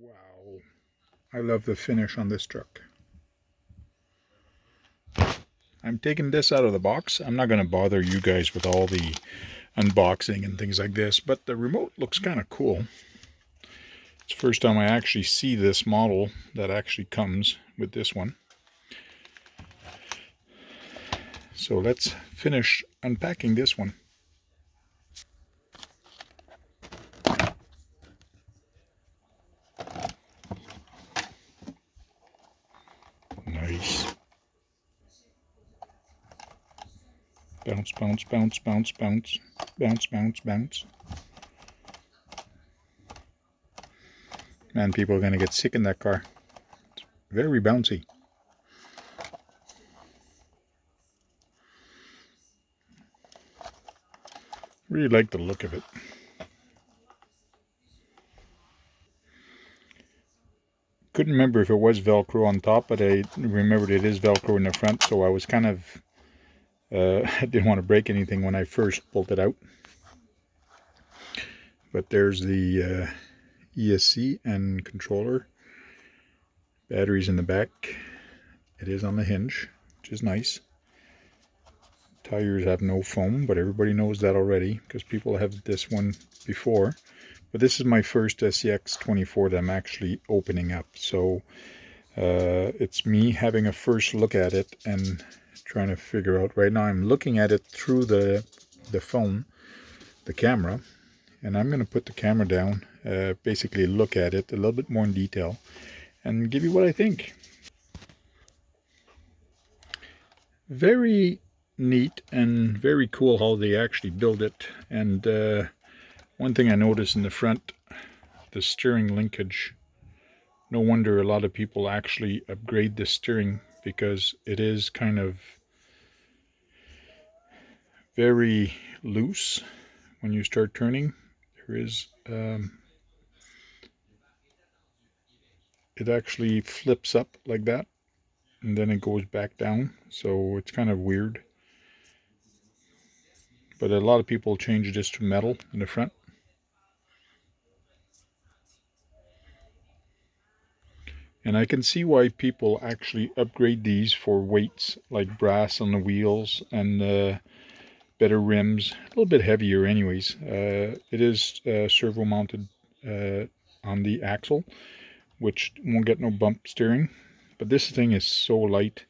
Wow, I love the finish on this truck. I'm taking this out of the box. I'm not going to bother you guys with all the unboxing and things like this, but the remote looks kind of cool. It's the first time I actually see this model that actually comes with this one. So let's finish unpacking this one. Nice. Bounce, bounce, bounce, bounce, bounce, bounce, bounce, bounce. Man, people are going to get sick in that car. It's very bouncy. Really like the look of it. Couldn't remember if it was Velcro on top, but I remembered it is Velcro in the front, so I was kind of I didn't want to break anything when I first pulled it out. But there's the ESC and controller. Batteries in the back. It is on the hinge, which is nice. Tires have no foam, but everybody knows that already because people have this one before. But this is my first SCX24 that I'm actually opening up. So it's me having a first look at it and trying to figure out. Right now I'm looking at it through the phone, the camera, and I'm going to put the camera down, basically look at it a little bit more in detail and give you what I think. Very neat and very cool how they actually build it. And one thing I noticed in the front, the steering linkage. No wonder a lot of people actually upgrade the steering because it is kind of very loose when you start turning. There is it actually flips up like that and then it goes back down, so it's kind of weird. But a lot of people change this to metal in the front. And I can see why people actually upgrade these for weights, like brass on the wheels and better rims, a little bit heavier anyways. It is servo mounted on the axle, which won't get no bump steering. But this thing is so light.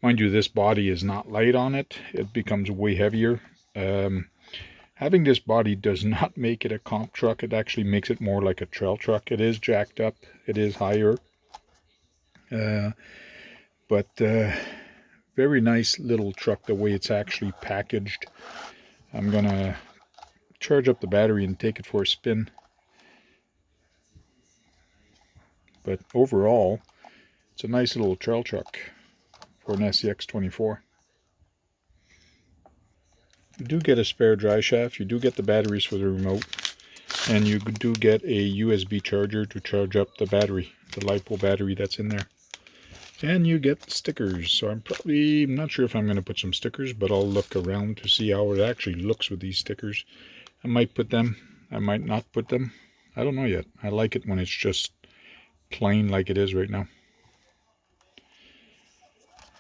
Mind you, this body is not light on it. It becomes way heavier. Having this body does not make it a comp truck. It actually makes it more like a trail truck. It is jacked up. It is higher. But very nice little truck the way it's actually packaged. I'm gonna charge up the battery and take it for a spin. But overall, it's a nice little trail truck for an SCX24. You do get a spare dry shaft, you do get the batteries for the remote, and you do get a USB charger to charge up the battery, the LiPo battery that's in there. And you get stickers, so I'm not sure if I'm going to put some stickers, but I'll look around to see how it actually looks with these stickers. I might put them, I might not put them. I don't know yet. I like it when it's just plain like it is right now.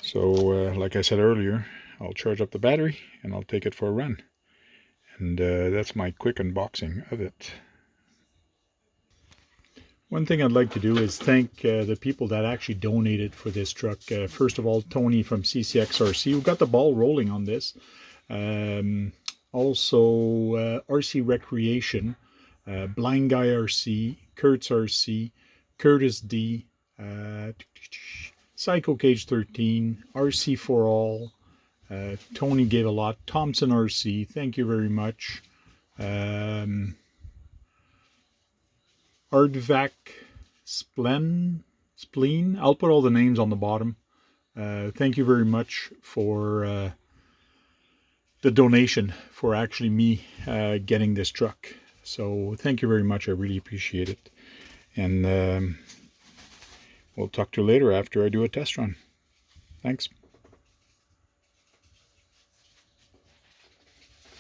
So like I said earlier, I'll charge up the battery and I'll take it for a run. And that's my quick unboxing of it. One thing I'd like to do is thank the people that actually donated for this truck. First of all, Tony from CCxRC, who got the ball rolling on this. Also, RC Recreation, Blind Guy RC, Kurtz RC, Curtis D, Psycho Cage 13, RC for All. Tony gave a lot. Thompson RC, thank you very much. Ardvac Spleen. I'll put all the names on the bottom. Thank you very much for the donation, for actually me getting this truck. So thank you very much. I really appreciate it. And we'll talk to you later after I do a test run. Thanks.